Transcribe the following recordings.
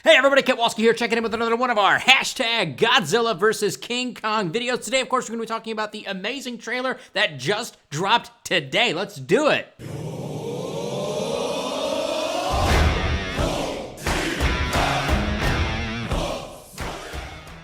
Hey everybody, Kevin here, checking in with another one of our hashtag Godzilla vs. King Kong videos. Today, of course, we're going to be talking about the amazing trailer that just dropped today. Let's do it.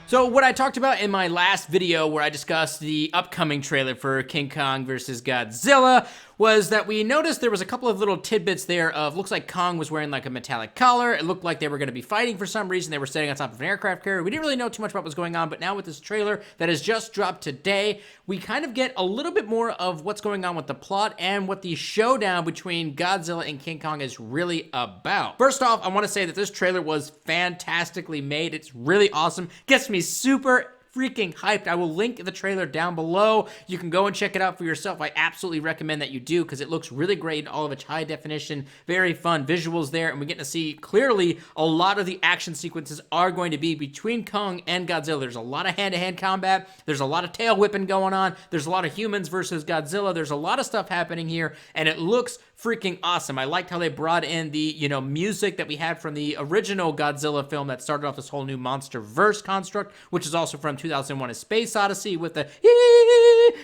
So what I talked about in my last video where I discussed the upcoming trailer for King Kong vs. Godzilla was that we noticed there was a couple of little tidbits there of, looks like Kong was wearing like a metallic collar. It looked like they were going to be fighting for some reason. They were standing on top of an aircraft carrier. We didn't really know too much about what was going on, but now with this trailer that has just dropped today, we kind of get a little bit more of what's going on with the plot and what the showdown between Godzilla and King Kong is really about. First off, I want to say that this trailer was fantastically made. It's really awesome. Gets me super freaking hyped. I will link the trailer down below. You can go and check it out for yourself. I absolutely recommend that you do because it looks really great in all of its high definition, very fun visuals there, and we get to see clearly a lot of the action sequences are going to be between Kong and Godzilla. There's a lot of hand-to-hand combat. There's a lot of tail whipping going on. There's a lot of humans versus Godzilla. There's a lot of stuff happening here, and it looks freaking awesome. I liked how they brought in the, music that we had from the original Godzilla film that started off this whole new Monsterverse construct, which is also from 2001: A Space Odyssey with the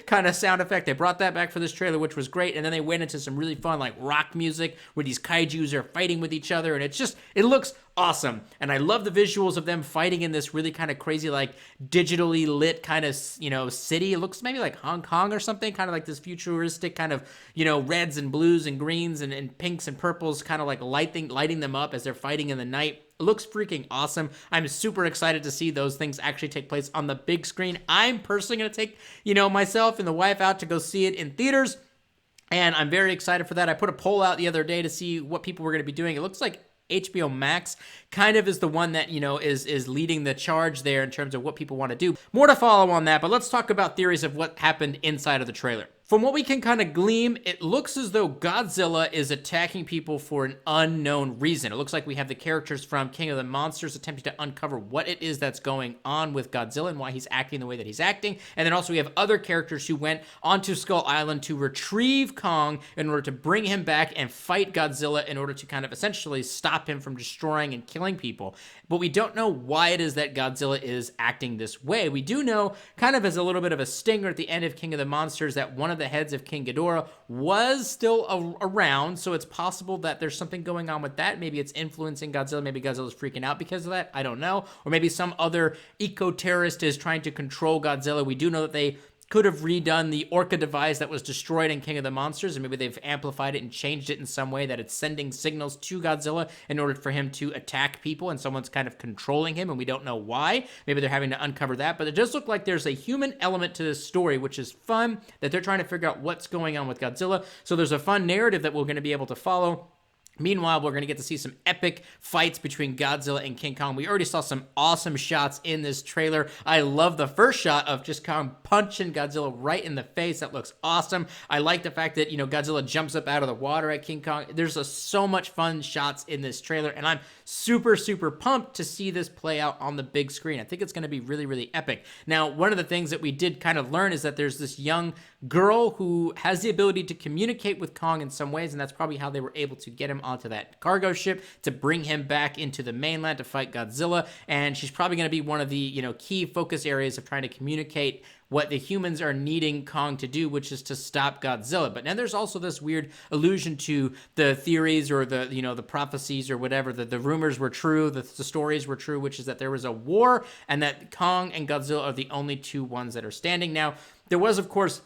kind of sound effect. They brought that back for this trailer, which was great, and then they went into some really fun, like, rock music where these kaijus are fighting with each other, and it looks awesome. And I love the visuals of them fighting in this really kind of crazy, like, digitally lit kind of, city. It looks maybe like Hong Kong or something, kind of like this futuristic kind of, reds and blues and greens and pinks and purples, kind of like lighting them up as they're fighting in the night. It looks freaking awesome. I'm super excited to see those things actually take place on the big screen. I'm personally going to take, myself and the wife out to go see it in theaters, and I'm very excited for that. I put a poll out the other day to see what people were going to be doing. It looks like HBO Max kind of is the one that, is leading the charge there in terms of what people want to do. More to follow on that, but let's talk about theories of what happened inside of the trailer. From what we can kind of glean, it looks as though Godzilla is attacking people for an unknown reason. It looks like we have the characters from King of the Monsters attempting to uncover what it is that's going on with Godzilla and why he's acting the way that he's acting. And then also we have other characters who went onto Skull Island to retrieve Kong in order to bring him back and fight Godzilla in order to kind of essentially stop him from destroying and killing people. But we don't know why it is that Godzilla is acting this way. We do know, kind of as a little bit of a stinger at the end of King of the Monsters, that one of the heads of King Ghidorah was still around, so it's possible that there's something going on with that. Maybe it's influencing Godzilla. Maybe Godzilla's freaking out because of that. I don't know. Or maybe some other eco-terrorist is trying to control Godzilla. We do know that they could have redone the Orca device that was destroyed in King of the Monsters, and maybe they've amplified it and changed it in some way that it's sending signals to Godzilla in order for him to attack people, and someone's kind of controlling him, and we don't know why. Maybe they're having to uncover that, but it does look like there's a human element to this story, which is fun, that they're trying to figure out what's going on with Godzilla. So there's a fun narrative that we're going to be able to follow. Meanwhile, we're going to get to see some epic fights between Godzilla and King Kong. We already saw some awesome shots in this trailer. I love the first shot of just Kong punching Godzilla right in the face. That looks awesome. I like the fact that, Godzilla jumps up out of the water at King Kong. There's so much fun shots in this trailer, and I'm super, super pumped to see this play out on the big screen. I think it's going to be really, really epic. Now, one of the things that we did kind of learn is that there's this young girl who has the ability to communicate with Kong in some ways, and that's probably how they were able to get him onto that cargo ship to bring him back into the mainland to fight Godzilla. And she's probably going to be one of the, key focus areas of trying to communicate what the humans are needing Kong to do, which is to stop Godzilla. But now there's also this weird allusion to the theories or the, the prophecies or whatever, that the rumors were true, the stories were true, which is that there was a war and that Kong and Godzilla are the only two ones that are standing. Now, there was, of course,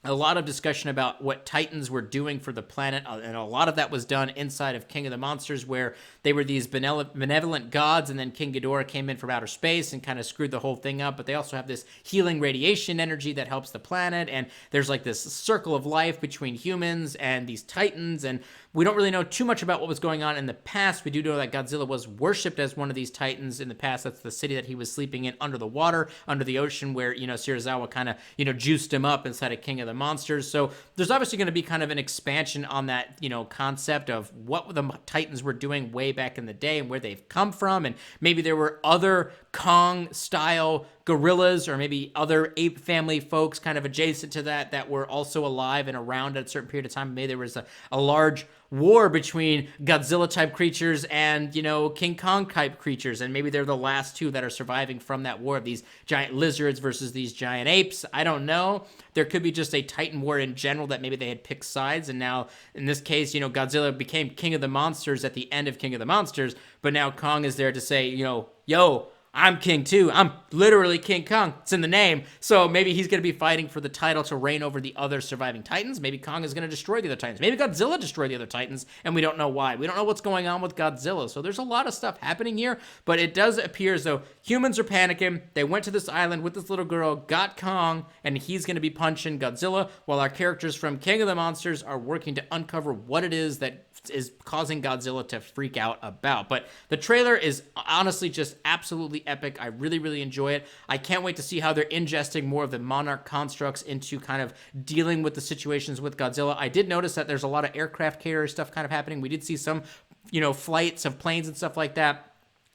a lot of discussion about what Titans were doing for the planet, and a lot of that was done inside of King of the Monsters, where they were these benevolent gods, and then King Ghidorah came in from outer space and kind of screwed the whole thing up. But they also have this healing radiation energy that helps the planet, and there's like this circle of life between humans and these Titans, and we don't really know too much about what was going on in the past. We do know that Godzilla was worshipped as one of these Titans in the past. That's the city that he was sleeping in under the water, under the ocean, where, Serizawa kind of, juiced him up inside of King of the Monsters. So there's obviously going to be kind of an expansion on that, concept of what the Titans were doing way back in the day and where they've come from. And maybe there were other Kong-style gorillas or maybe other ape family folks kind of adjacent to that were also alive and around at a certain period of time. Maybe there was a large war between Godzilla-type creatures and, you know, King Kong-type creatures, and maybe they're the last two that are surviving from that war of these giant lizards versus these giant apes. I don't know. There could be just a Titan war in general that maybe they had picked sides, and now, in this case, you know, Godzilla became king of the monsters at the end of King of the Monsters, but now Kong is there to say, you know, yo, I'm king too. I'm literally King Kong. It's in the name. So maybe he's going to be fighting for the title to reign over the other surviving Titans. Maybe Kong is going to destroy the other Titans. Maybe Godzilla destroyed the other Titans, and we don't know why. We don't know what's going on with Godzilla. So there's a lot of stuff happening here, but it does appear as though humans are panicking. They went to this island with this little girl, got Kong, and he's going to be punching Godzilla, while our characters from King of the Monsters are working to uncover what it is that is causing Godzilla to freak out about. But the trailer is honestly just absolutely epic. I really, really enjoy it. I can't wait to see how they're ingesting more of the Monarch constructs into kind of dealing with the situations with Godzilla. I did notice that there's a lot of aircraft carrier stuff kind of happening. We did see some, you know, flights of planes and stuff like that.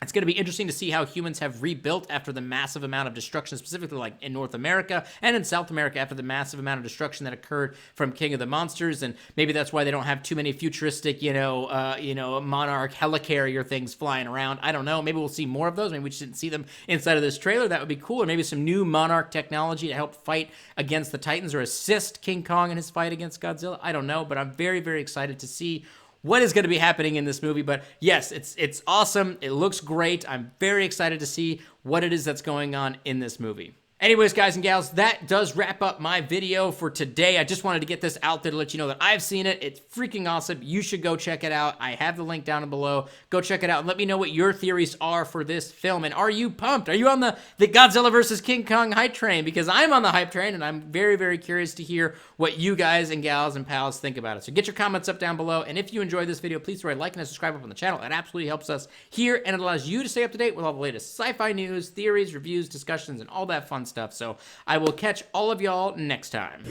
It's going to be interesting to see how humans have rebuilt after the massive amount of destruction, specifically like in North America and in South America after the massive amount of destruction that occurred from King of the Monsters. And maybe that's why they don't have too many futuristic, Monarch helicarrier things flying around. I don't know. Maybe we'll see more of those. Maybe we just didn't see them inside of this trailer. That would be cool. Or maybe some new Monarch technology to help fight against the Titans or assist King Kong in his fight against Godzilla. I don't know, but I'm very, very excited to see what is going to be happening in this movie. But yes, it's awesome. It looks great. I'm very excited to see what it is that's going on in this movie. Anyways, guys and gals, that does wrap up my video for today. I just wanted to get this out there to let you know that I've seen it. It's freaking awesome. You should go check it out. I have the link down below. Go check it out and let me know what your theories are for this film. And are you pumped? Are you on the Godzilla vs. King Kong hype train? Because I'm on the hype train, and I'm very, very curious to hear what you guys and gals and pals think about it. So get your comments up down below. And if you enjoyed this video, please throw a like and a subscribe up on the channel. It absolutely helps us here, and it allows you to stay up to date with all the latest sci-fi news, theories, reviews, discussions, and all that fun stuff. So I will catch all of y'all next time.